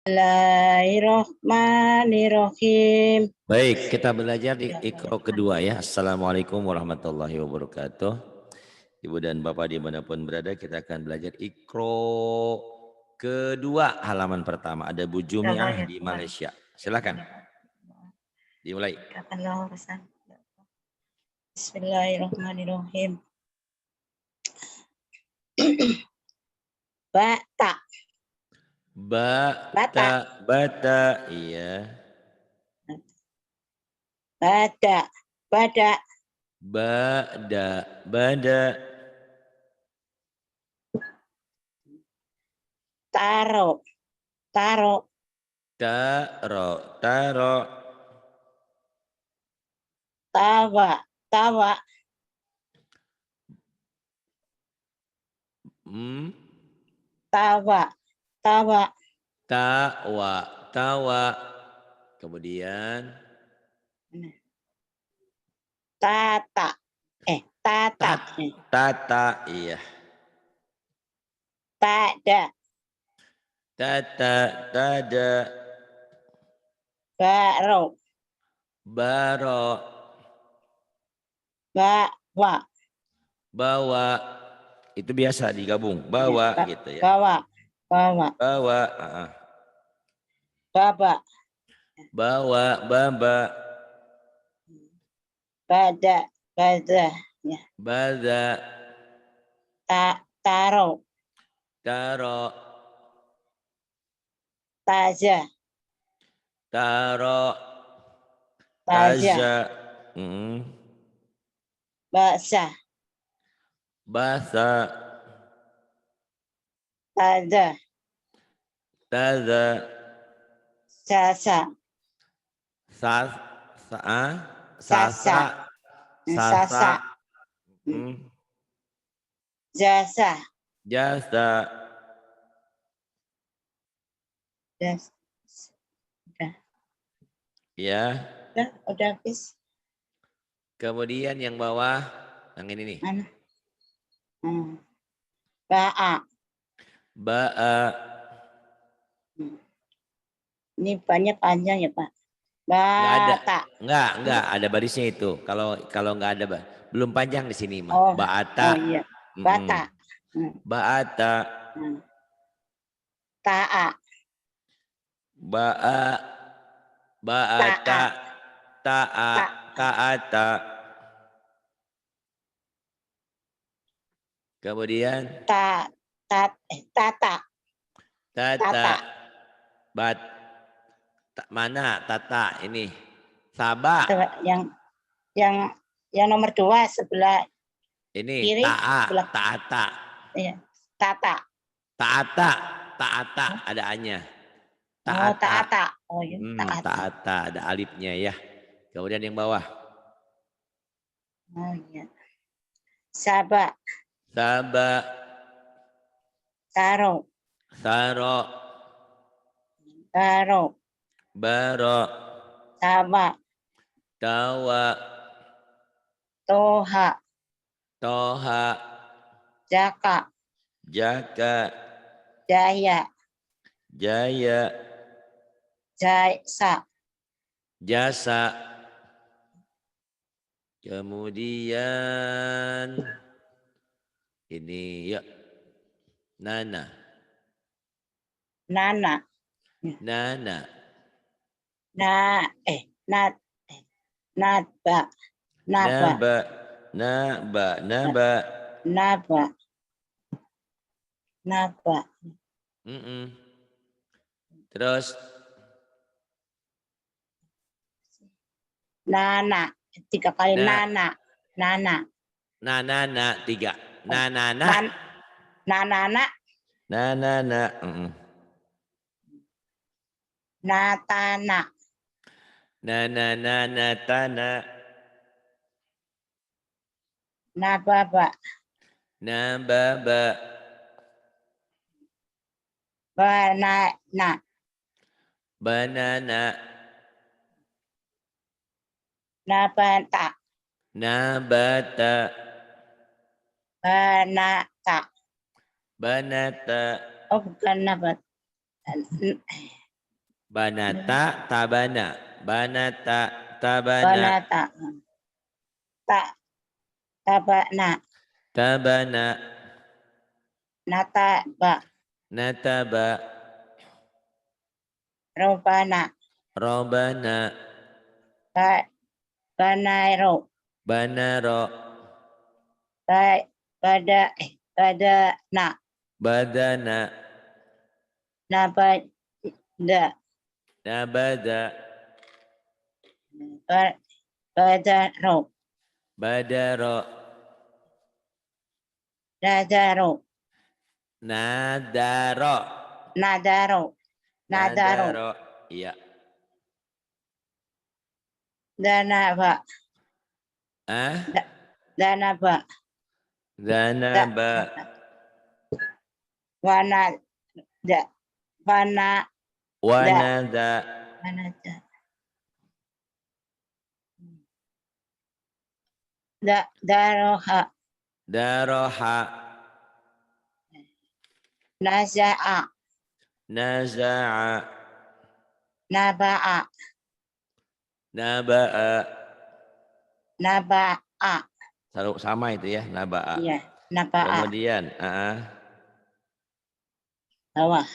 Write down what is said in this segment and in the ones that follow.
Bismillahirrahmanirrahim. Baik, kita belajar di Iqra kedua ya. Assalamualaikum warahmatullahi wabarakatuh. Ibu dan Bapak dimanapun berada, kita akan belajar Iqra kedua halaman pertama. Ada Bu Jumiah di Malaysia. Silakan. Dimulai. Bismillahirrahmanirrahim. Bata. Bata, iya. Bada. Bada. Taro. Taro. Tawa. Tawa. Kemudian Tata. Tata, iya. Tada. Baro. Bawa. Itu biasa digabung. Bawa gitu ya. Bawa. Baba. Baba. Bada. Bada. Taro. Taja. Basah. Tada. Sasa. Jasa. Ya. Udah habis. Kemudian yang bawah, yang ini nih. Mana? Ba'a. Ini banyak panjang ya Pak. Bata. Enggak ada barisnya itu. Kalau enggak ada belum panjang di sini mah. Oh, Ba'ata. Oh iya. Bata. Ba'ata. Ta'a. Ba'ata. Ta'ata. Kemudian Tata. Mana tata ini? Sabah. Yang nomor 2 sebelah ini kiri. Ta'ata. Iya. Tata. Ta'ata ada A-nya. Ta'ata. Oh iya, Ta'ata ada alifnya ya. Kemudian yang bawah. Oh iya. Sabah. Taro. Baro. Tawa. Toha. Jaka. Jaya. Jasa. Kemudian ini ya. Naba. Terus Nana. 3 kali Nana. 3. Nanana. Natana. Natana. Nababa. Banana. Nabata. Banata. Oh bukan nabat. Banata tabana. Banata tabana. Banata. Tak. Tabana. Tabana. Nata. Ba. Nataba. Robana. Robana. Ba. Banairo. Banaro. Ba. Bada. Badana. Badana. Nabada. Nabada. Badaro. Badaro. Nadaro. Nadaro. Nadaro. Nadaro. Nadaro. Iya. Danaba. Ah? Danaba. Danaba. Wana. Da. Wana. Da. Wanada. Wanada. Da. Daroha. Daroha. Naza'a. Naza'a. Naba'a. Naba'a. Naba'a. Sama itu ya, naba'a. Iya. Naba'a. Kemudian, Bawah.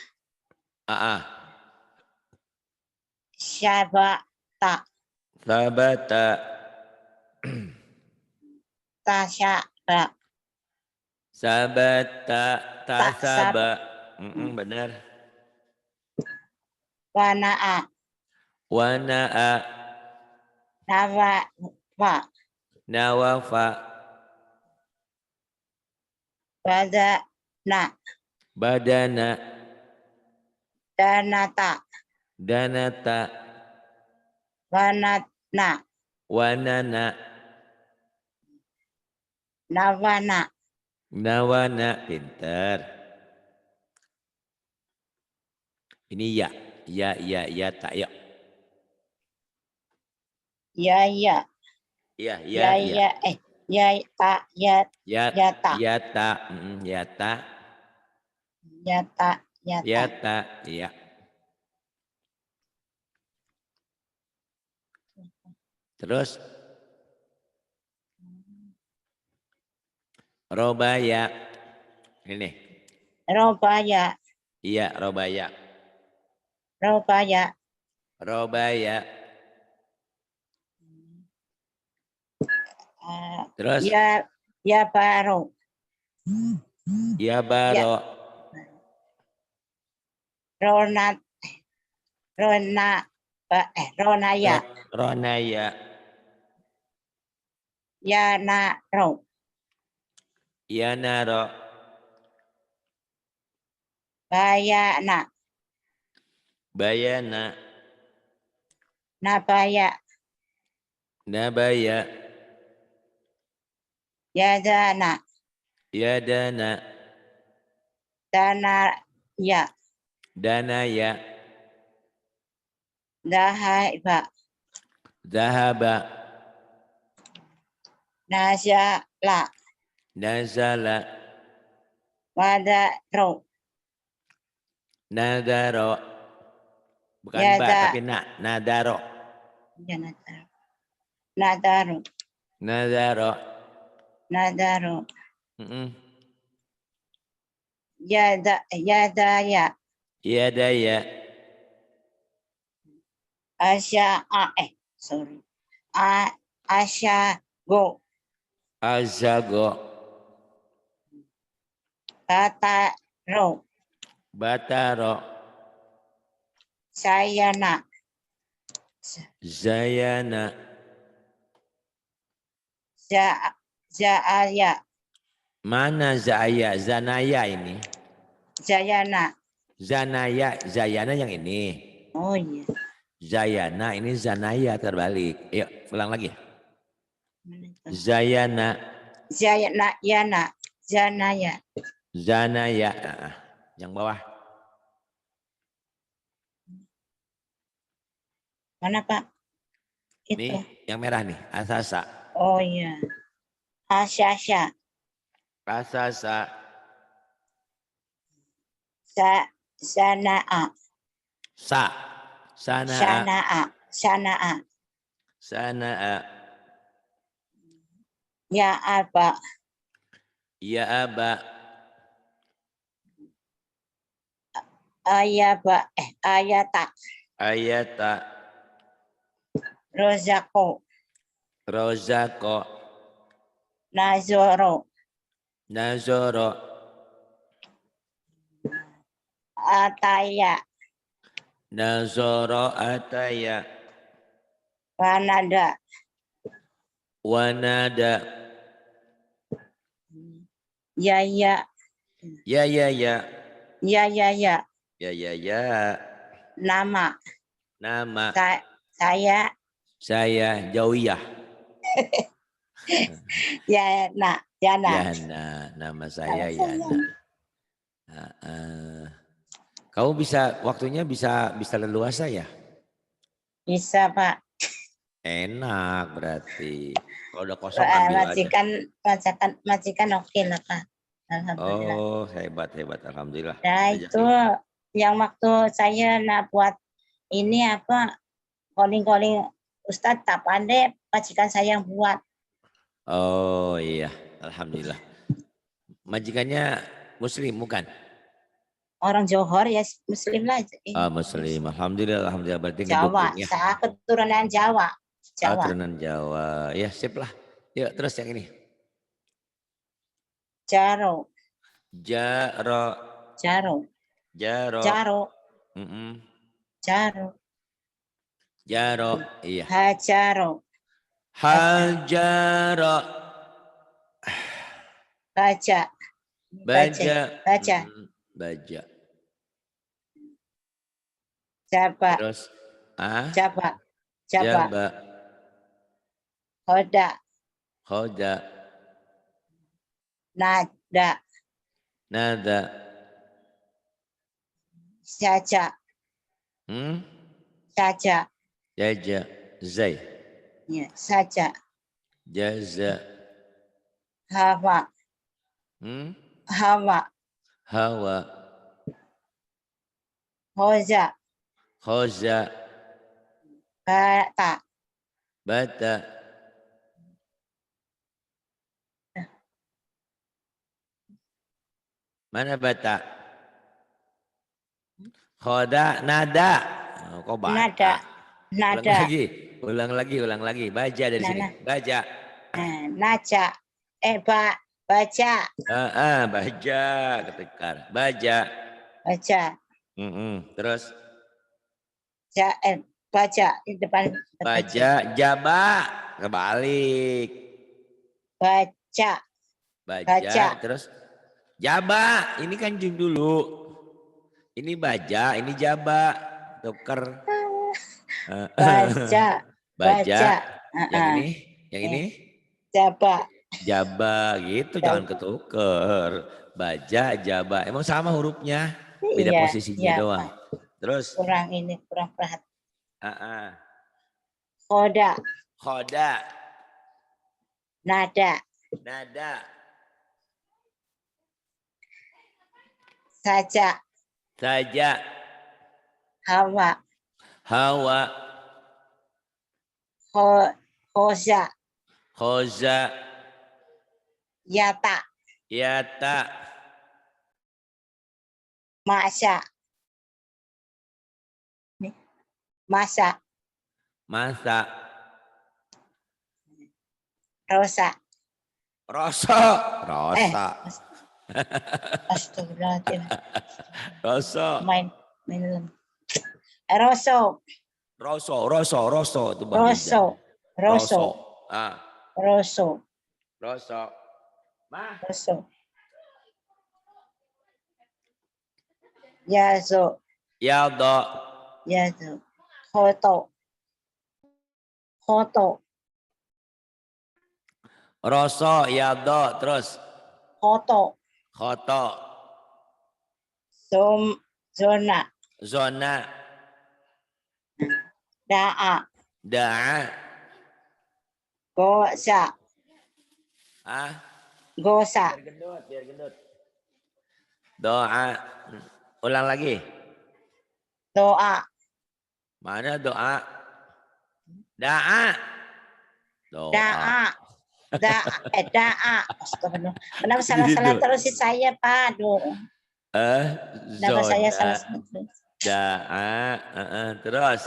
Syabata. Sabata. Tasyaba. Sabata. Taksab. Tasaba. Benar. Wana'a. Wana'a. Nawafa. Nawafa. Badana. Badana. Danata. Danata. Wanatna. Wanana. Nawana. Nawana. Pintar. Ini ya. Ya, tak ya. Ya, ya. Ya. Ya, ya. Ya, ta. Ya. Ya, ta. Ya, tak. Ya, tak. Ya, ta. Ya, ta. Ya, tak. Ya. Terus. Robaya. Ini. Robaya. Iya, robaya. Robaya. Robaya. Terus. Ya. Ya, baru. Ya, Ya. baro. Ronat. Rona. Ronaya. Ronaya. Ya, na. Ro. Ya, naro. Bayana. Bayana. Nabaya. Nabaya. Yadana. Yadana. Danaya. Danaya. Dahaiba. Zahaba. Nazala. Nazala. Wadaro. Nadaro. Bukan ba, Yada. tapi nadaro. Ya, nadaro. Nadaro. Nadaro. Nadaro. Yadaya. Yadaya. Sorry. Asyago. Azago. Bataro. Bataro. Sayana. Zayana. Zaya. Mana Zaya? Zanaya ini. Zayana. Zanaya, Zayana yang ini. Oh iya. Zayana ini Zanaya terbalik. Yuk, ulang lagi. Zayana. Zayana. Yana. Zanaya. Zanaya. Yang bawah. Mana Pak? Itu. Nih, yang merah nih. Asasa. Oh iya. Asyasya. Asasa. Sanaa. Sa. Sana'a. Syana'a. Syana'a. Sana'a. Ya aba. Ya aba. Ayaba. Ayata. Ayata. Rozako. Rozako. Nazoro. Nazoro. Ataya. Nazoro ataya. Wanada. Wanada. Yaya. Ya ya ya. Ya. Ya ya ya. Nama. Nama. Saya. Saya Jawiyah. Yana. Yana. Nama saya Yana. Kamu bisa waktunya bisa leluasa ya? Bisa, Pak. Enak berarti. Kalau udah kosong ambil aja. Majikan oke lah, Pak. Alhamdulillah. Oh, hebat. Alhamdulillah. Nah, itu yang waktu saya nak buat ini apa, calling Ustadz tak pandai, majikan saya yang buat. Oh iya, alhamdulillah. Majikannya muslim bukan? Orang Johor ya, muslim lah. Muslim. Alhamdulillah berarti Jawa, ngedukung ya. saya keturunan Jawa. Keturunan Jawa. Ya, sip lah. Yuk, terus yang ini. Jaro. Jaro. Jaro. Jaro, iya. Hajaro. Hajaro. Baja. Baja. Jaba. Terus Jaba. Hoda. Nada. Saja. Jaja. Zai. Ya, saja. Jaza. Hawa. Hawa. Hoza. Bata. Mana bata? Khoda, nada. Oh, kok bata? Nada. Ulang lagi. Baja dari sini. Baja. Naja. Baca. Baja, ketekar. Baja. Terus? Baca di depan. Baja, jaba. Kebalik. Baca. Terus? Jaba, ini kan jum dulu. Ini baja, ini jaba. Tuker. Baja. Yang ini? Jaba gitu, jangan ketuker. Baja, jaba. Emang sama hurufnya? Beda posisinya doang. Terus? Kurang perhatian. Khoda. Nada. Saja. Hawa. Khoza. Yata. Masa. Rosa. Astagfirullahaladzim. Main. Roso. Itu Bang Rizal. Roso. Yazo. Khoto. Roso, yado, terus? Khoto. Zona. Da'a. Gosa. Biar gendut. Doa. Ulang lagi. Doa. Mana doa? Da'a. Doa. Da'a. Da'a. Astagfirullah. Kenapa salah-salah Gitu. terus sih saya, Pak? Aduh. Kenapa saya Zoda. salah terus? Da'a. Terus.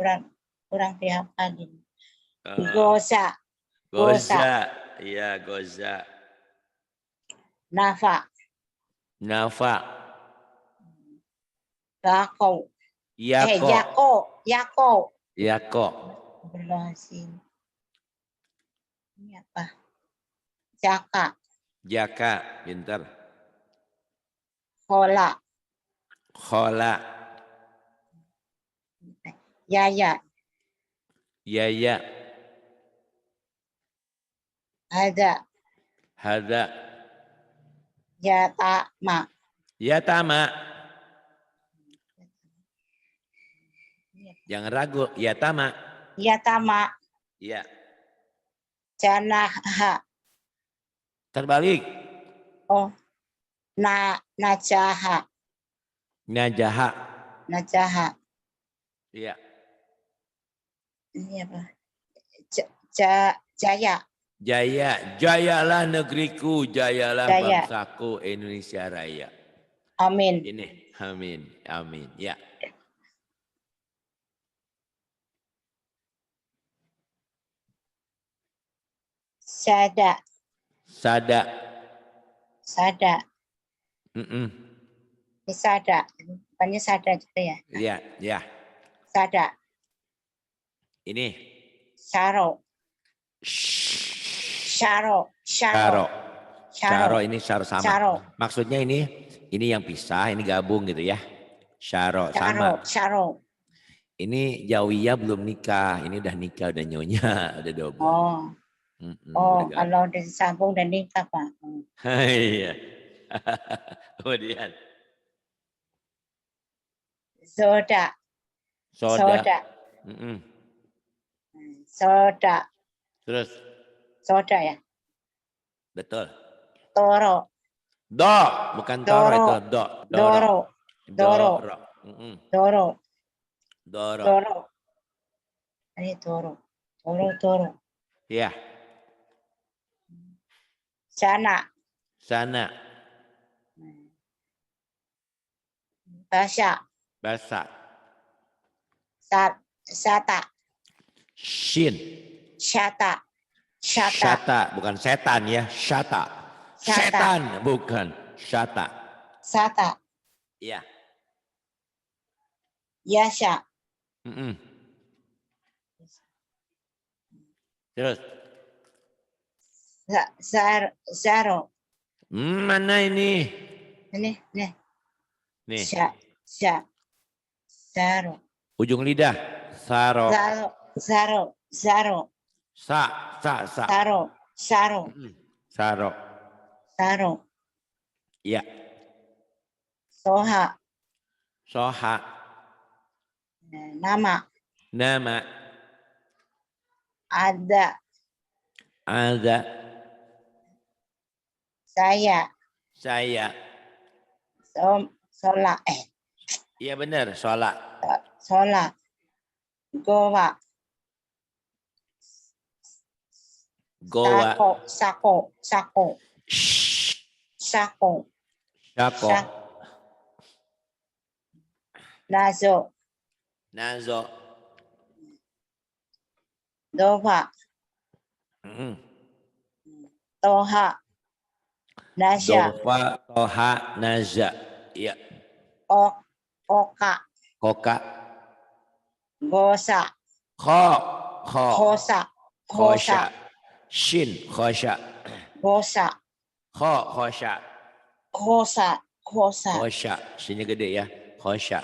Kurang kurang dihafalin. Uh, Gosa. Gosa. Goza. Iya, goza. Nafa. Nafa. Yako. Yako. Yako. Yako. Yako. Berhasil. Ini apa? Jaka. Jaka. Pintar. Hola. Khola. Yaya. Yaya. Ada. Hada. Yatama. Yatama. Jangan ragu. Yatama. Yatama. Iya. Janaha. Terbalik. Oh. Najaha. Najaha. Najaha. Iya. Ini apa? Jaya. Jaya. Jayalah negeriku. Jayalah Jaya. bangsaku. Indonesia Raya. Amin. Ini. Amin. Amin. Ya. Sada. Sada. Sada. Mm-mm. Ini sada. Bukannya sada gitu ya? Iya. Ya. Sada. Ini. Syaro. Syaro. Syaro. Syaro ini syaro sama. Syaro. Maksudnya ini yang pisah, ini gabung gitu ya. Syaro sama. Syaro. Ini Jawiyah belum nikah, ini udah nikah, udah nyonya, udah double. Oh, kalau udah disambung dan nikah, Pak. Iya. Kemudian. Soda. Soda. Soda. Terus. Soda ya. Betul. Toro. Do, bukan toro itu. Do. Doro. Doro. Doro. Doro. Doro. Ini doro. Doro. Iya. Sana. Sana. Basya. Basa. Sata. Shin. Syata. Syata, bukan setan ya. Syata. Setan, bukan. Syata. Sata. Iya. Yasha. Terus. Zaro. Mana ini? Ini. Nih. Zaro. Ujung lidah. Saro. Zaro. Sa. Saro. Iya. Soha. Nama. Ada. Saya. Sola. Iya benar, sholat. Sola. Goa. Sako. Nazo. Dova. Toha. Naja. Dofa, toha, naza. Iya. Oka. Koka. Gosa. Khosa. Shin, khosya. Gosa. Khosya. Khosa. Sini gede ya. Khosya.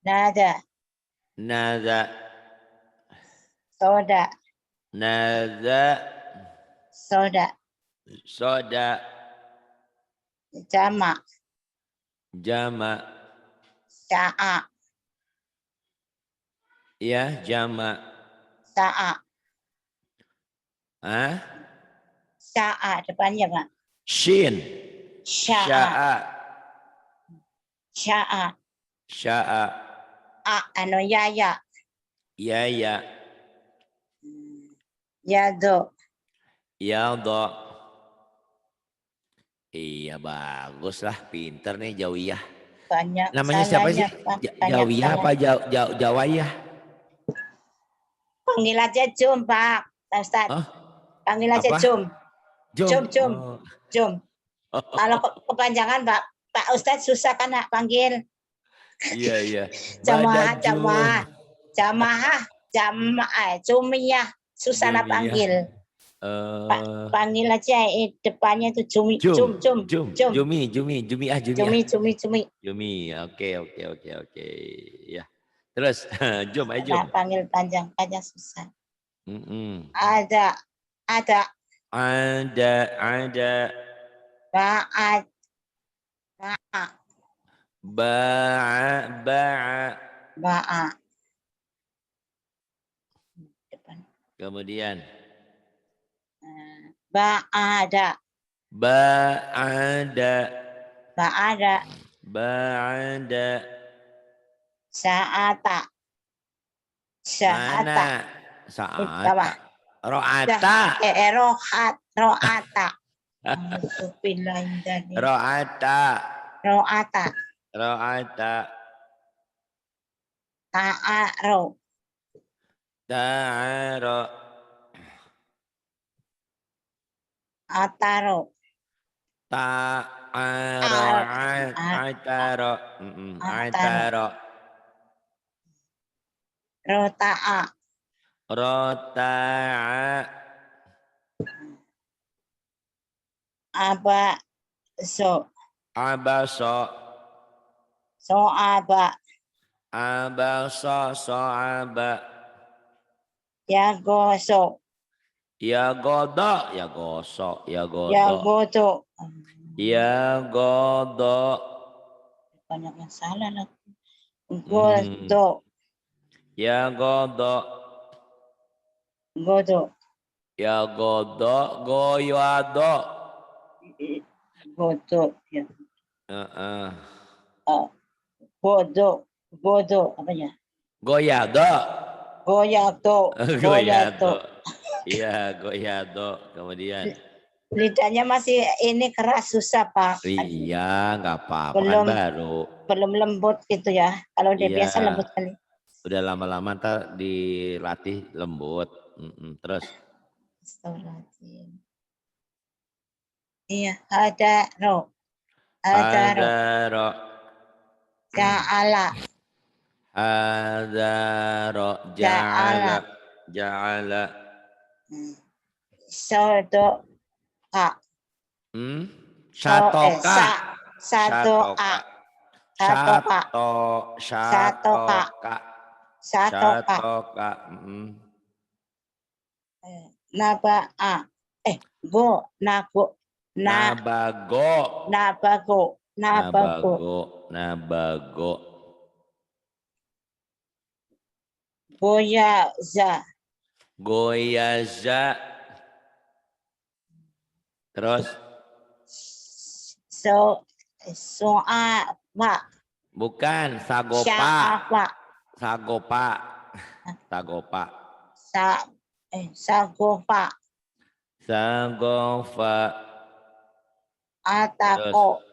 Nada. Soda. Jama. Sa'a. Ya, jama. Sa'a depannya, Pak. Shin. Sya'a. Sya'a. Sya'a. Sya'a. Yaya. Yaya. Yado. Yadha. Iya bagus lah, pinter nih Jawiyah. Banyak Namanya siapa sih? salahnya, Pak. Banyak Jawiyah salah. apa Jawayah? Panggil aja Jum, Pak. Ustaz. Hah? Panggil aja Apa? Jum. Jom. Jum. Oh. Jum. Kalau kepanjangan Pak Ustaz susah kan nak panggil. Iya iya. Jamaah, Badajum. Jumiyah. Susah nak Jumiyah. panggil. Panggil aja depannya itu Jumi. Jum. Jum. Jumi. Jumiah. Jumi. Oke. Ya. Terus Jum aja Jum. Nah, panggil panjang susah. Ada. Ada. Ba'a. Depan. Kemudian Ba'ada. Sa'ata. Mana? Sa'ata. Ro'ata. Ro'ata. Ta'aro. Ataro. Ataro. Rota'a. Abaso. Abaso. So'aba. So'aba. Yagoso. Yagodo. Yagodo. Banyak yang salah lah. Godo. Yagodo. Goyado. Godo. Ya. Godo. Apa ya? Goyado. Iya, goyado. Kemudian. Lidahnya masih ini keras, susah Pak. Iya, nggak apa-apa kan baru. Belum lembut gitu ya. Kalau dia biasa lembut kali. Udah lama-lama ntar dilatih lembut. Terus. Iya, ada ro. Ja'ala. Ja'ala. Sodoka. Satoka. Naba'a. Nabago. Goyaza. Terus. So'aba. Bukan, sagopa. Sagopa. Atako.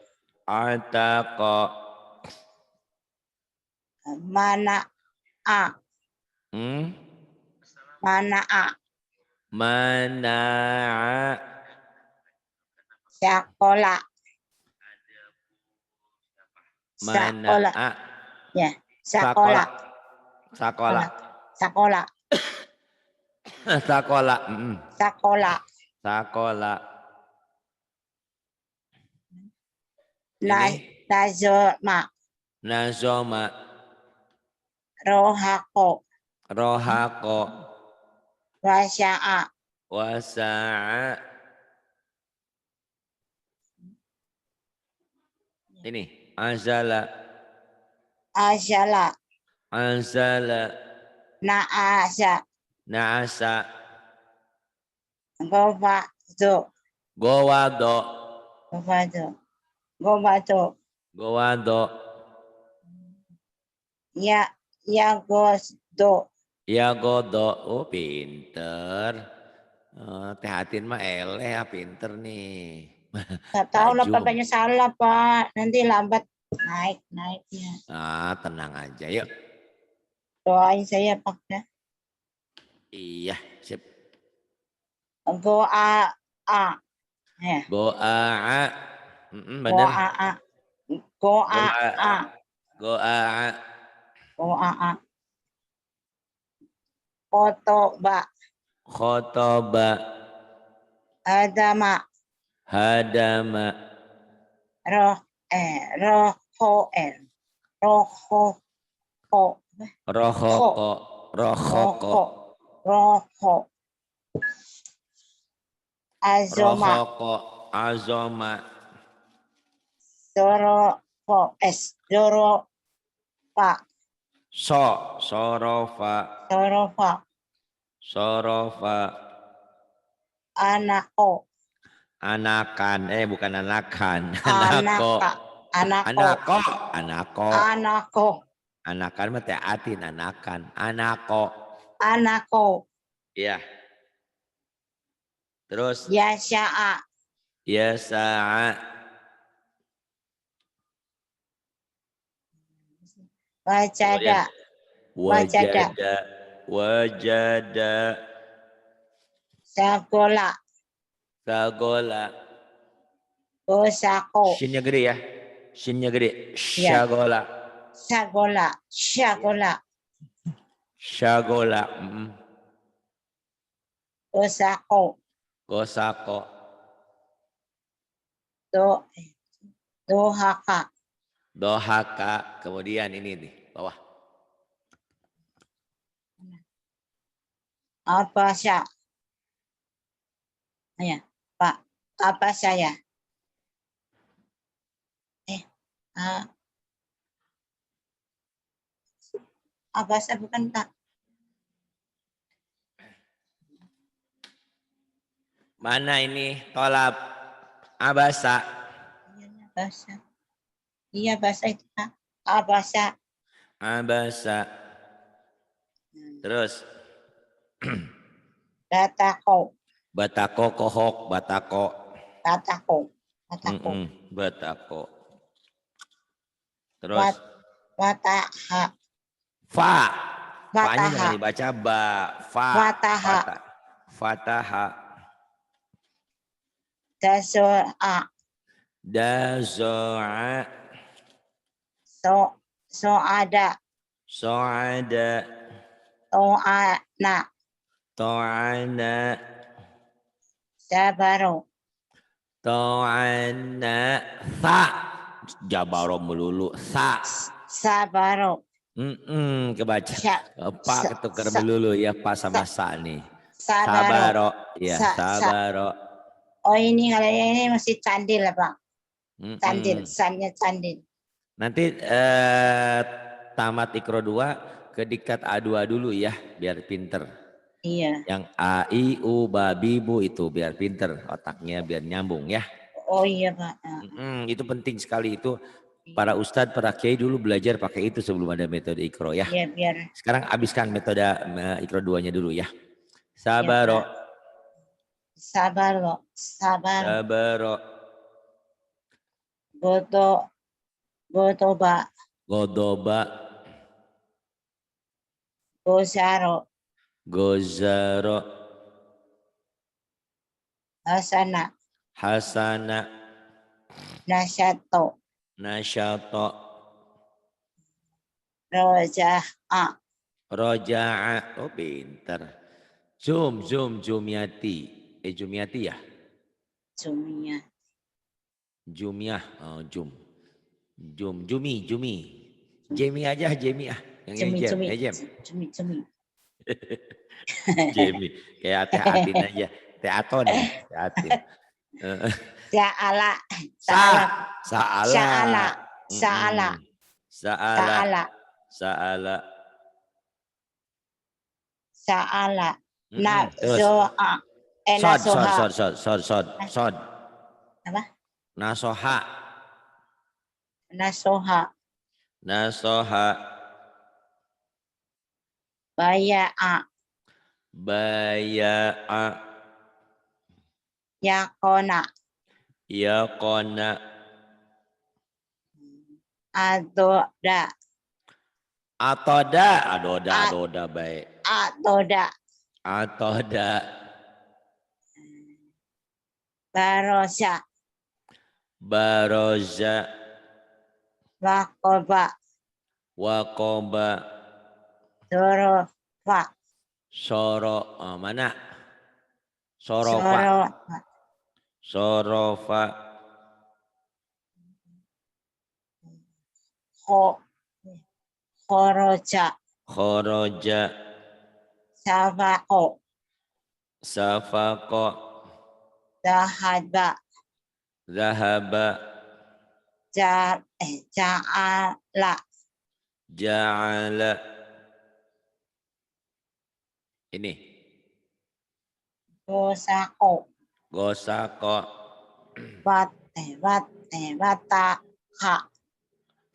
Mana'a. Sekolah. Ya, sekolah. Nazoma. Rohako. Wasya'a. Ini azala. Na'asa. Gowado. Gowado. Gobato. Gowado. Yagosdo. Yagodo. Oh pinter. Teh Atin mah eleh ya pinter nih. Nggak tahu lah Najum. papanya salah Pak. Nanti lambat naiknya. Tenang aja yuk. Doain saya Pak ya. Iya, sip. Goa a. Ya. Goa. Bener. Goa a. Goa a. Goa. Goa a. Kotoba. Khotoba. Adama. Hadama. Rohoel. Roho. Rohoko. Rohoko. Roho. Azoma. Rohoko. Azoma. Zoro. Zoro. Pak. Sorofa. Zorofa. Sorofa. Anako. Anakan. Bukan anakan. Anako. Anaka. Anako. Anako. Anako. Anakan mah teh Atin. Anakan. Anako. Anako. Iya. Terus. Yasha'a. Yasa'a. Wajada. Wajada. Wajada. Sagola. Sagola. Gosako. Shinnya gede ya. Shinnya gede. Ya. Syagola. Sagola. Syagola. Syagola. Gosako. Gosako. Dohaka. Dohaka. Kemudian ini nih. Bawah. Apa saya? Ya, Pak. Apa saya? Apa saya bukan Pak? Mana ini tolab abasa? Bahasa. Iya bahasa itu Pak. Abasa. Abasa. Terus. Batako. Batako kohok. Batako. Batako. Batako. Batako. Terus. Wataha. Fa. Fataha. Fa-nya jangan dibaca ba. Fa. Fataha. Fataha. Dazo'a. Dazo'a. So'ada. So'ada. To'ana. To'ana. Sabaro. To'ana. Sa. Jabaro melulu. Sa. Sabaro. Kebaca. Pak ketukar melulu ya Pak sama sa nih. Sabaro. Sabaro. Ya, sabaro. Oh ini kalau ini masih candil lah Pak. Candil, sannya candil. Nanti tamat Iqro 2 ke diktat A2 dulu ya biar pinter. Iya. Yang A, I, U, Ba, Bi, Bu itu biar pinter otaknya biar nyambung ya. Oh iya Pak. Itu penting sekali itu. Para ustadz, para kiai dulu belajar pakai itu sebelum ada metode Iqro ya. Iya biar. Sekarang habiskan metode Iqro 2-nya dulu ya. Sabaro. Ya, Sabaro. Sabaro. Gotoba. Godoba. Gozaro. Gozaro. Hasana. Hasana. Nasyato. Nasyato. Roja'a. Roja'a. Oh pinter. Jumyati. Jumyati ya? Jumia. Jumiyah. Oh, Jumi. Jemi aja, Jemi ah. Yang Jumi. Jemi. Kayak Teh Atin aja. Teh Aton ya. Teh Atin. Sa'ala. Nazo'a. Sod. Apa? Nasoha. nasoha, nasoha, baya'a, baya'a, yakona, yaqona, adoda, atoda, adoda baik, atoda, atoda, barosa, baroza, wakoba, waqoba, dorofa, soro, mana? Sorofa, sorofa, sorofa, khoroja, khoroja, safako, safaqo, dahaba, zahaba, ja'ala, ja'ala. Ini gosako, gosako, wataka,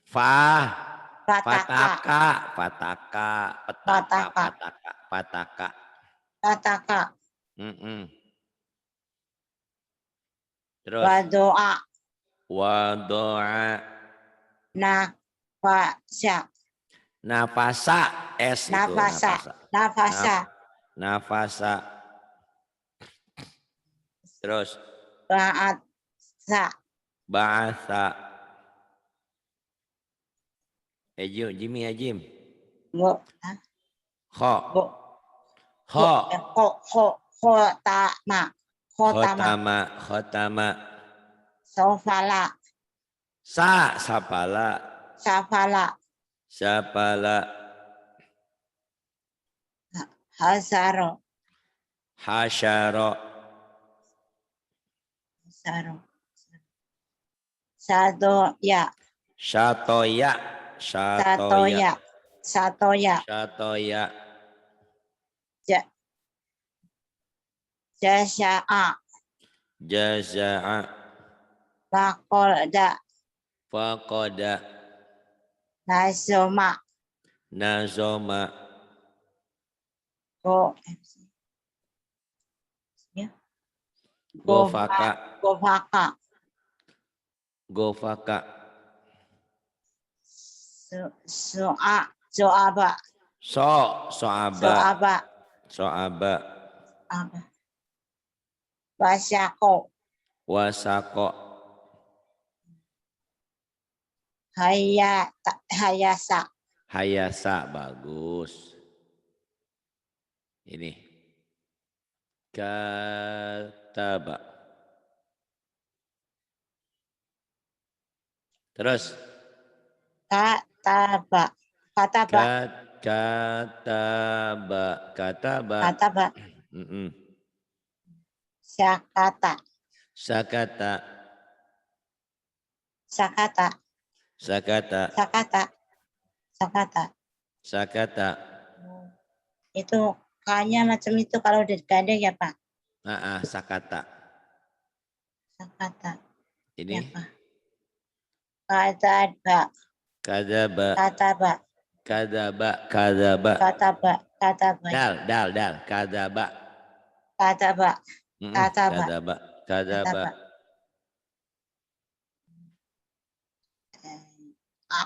fa, pataka, pataka, pataka, petaka, pataka, pataka, pataka. pataka, Terus wadoa, wadoa, nafasa, nafasa, S itu nafasa, nafasa. nafasa, Nafasa. Terus ba'atsa, bahasa. Jimmy ya Jim. go, Kho. go, Kho. khotama, Khotama. Khotama. sofala, Sapala. safala, Sapala. hasaro, Hasyaro. hasaro, sadoya, Syatoya. Syatoya. satoya, Syatoya. jasya'a, Jaza'a. bakolda, Faqada. nazoma, Nazoma. go, Gofaka. gofaka, Gofaka. soaba, So'aba. soaba, So'aba. apa, wasyako, Wasako. hayasa, Hayasa. Bagus. Ini. Kataba. Terus. kataba, kataba, Kataba. Kataba. kataba, syakata, Sakata. sakata, Sakata. sakata, sakata. Sakata. Itu kayaknya macam itu kalau digandeng ya Pak. Sakata. Sakata. Ini. Ya, Pak. Kataba. Kadaba. Kataba. Kadaba. Kadaba. Kataba. Kataba. Dal. Kadaba. Kataba. Kataba. Kadaba. Kadaba.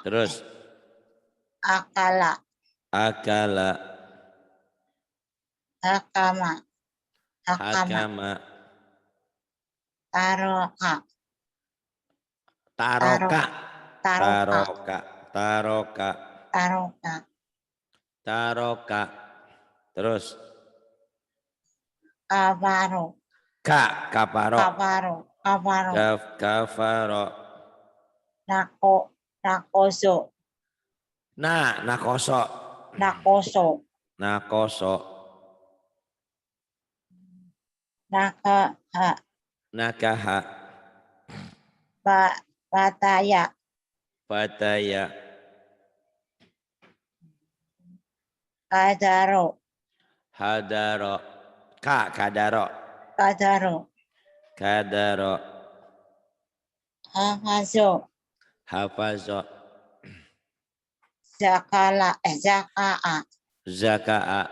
Terus. Akala. Akala. Hakama. Hakama. Taroka. Taroka. Taroka. Taroka. Taroka. Taroka. Taroka. Terus. Kavaro. Kaparo. Kavaro. Kavaro. Kafaro. Nakoso. Nakoso. Nakoso. Nakoso. Nakaha. Nakaha. Bataya. Pataya. Kadaro. Hadaro. Kadaro. Kadaro. Kadaro. Hahazo. hafazo, zakaa, zakaa,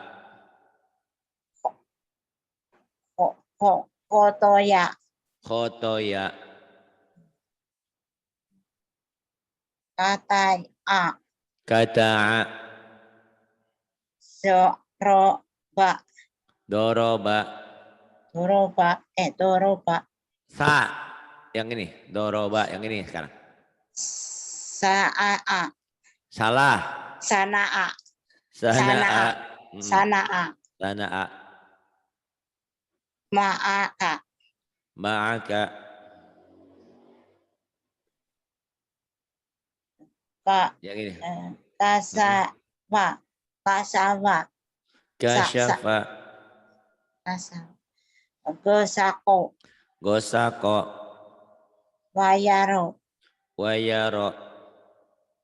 kotoya, khotoya, kataya, kata'a, doroba, doroba, doroba, sa, yang ini, doroba, yang ini sekarang. saa, Salah, sanaa, sana'a, sanaa, sana'a, ma'aka, ma'aka, yang ini, kasawa, kasawa, kasyafa, gosako, gosako, wayaro, wayaro,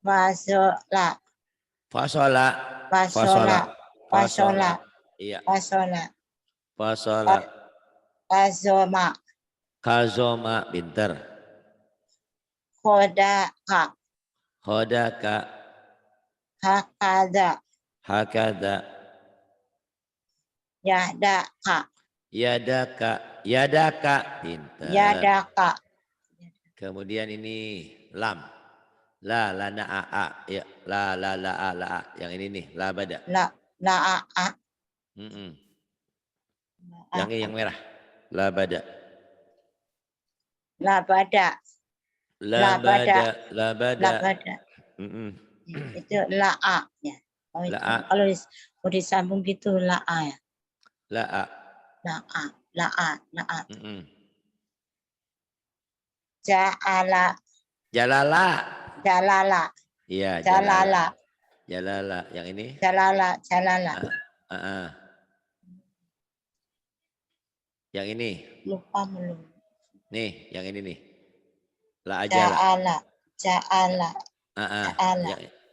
wasola, fasola, wasola, wasola, iya, wasola, fasola, kazoma, kazoma, pinter, kodaka, hodaka, hakada, hakada, yadaka, yadaka, yadaka, pinter. yadaka, Kemudian ini lam, la, lana, a, ya, la, a, yang ini nih, la bada. laa, Yang merah, la bada. labada, Labada, labada. labada. Itu laa ya. Oh, itu. Laa. Kalau mau disambung gitu laa ya. Laa. Laa. Ja'ala. Jalala. Jalala. Iya, Jalala. Jalala. Yang ini? Jalala. Yang ini? Lupa belum. Nih, yang ini nih. La ajala. Ja'ala.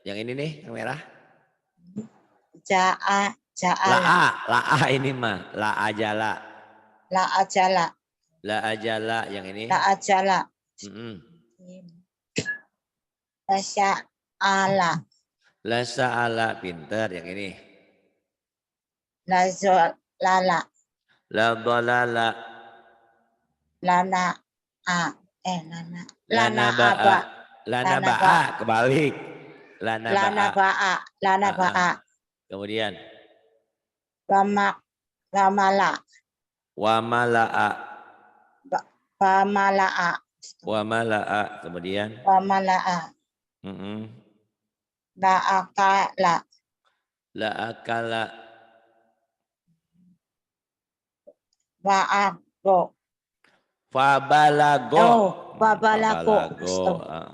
Yang ini nih, yang merah. Ja'ala. La ini mah. La ajala. La ajala, yang ini. La ajala. La sa'ala, pinter, yang ini. La zolala. La dolala. Lana ba'a, kebalik. Lana ba'a. Kemudian wamala. Kemudian la akala. Fabalago.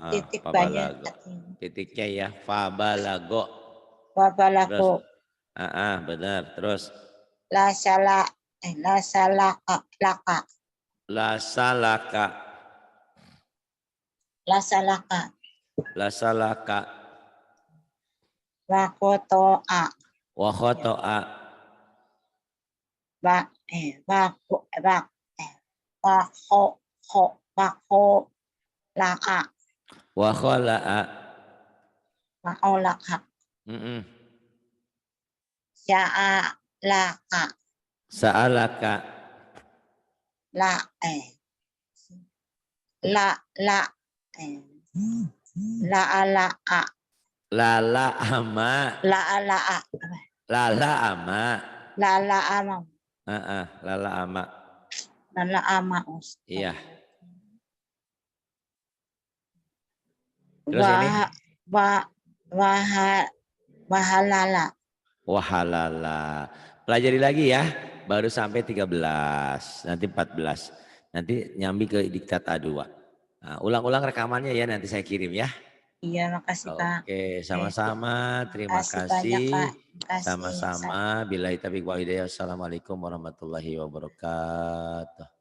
Titik banyak. Titiknya ya, fabalago. Fabalago. Terus, benar. Terus la salaka. Wa khoto'a. Wa khola'a. Sa'alaka. Lala ama. Iya. Terus ini wahalala. Pelajari lagi ya. Baru sampai 13, nanti 14. Nanti nyambi ke diktat A2. Nah, ulang-ulang rekamannya ya, nanti saya kirim ya. Iya, makasih Kak. Oke, sama-sama. Terima kasih. Sama-sama. Billahi taufiq wal hidayah. Assalamualaikum warahmatullahi wabarakatuh.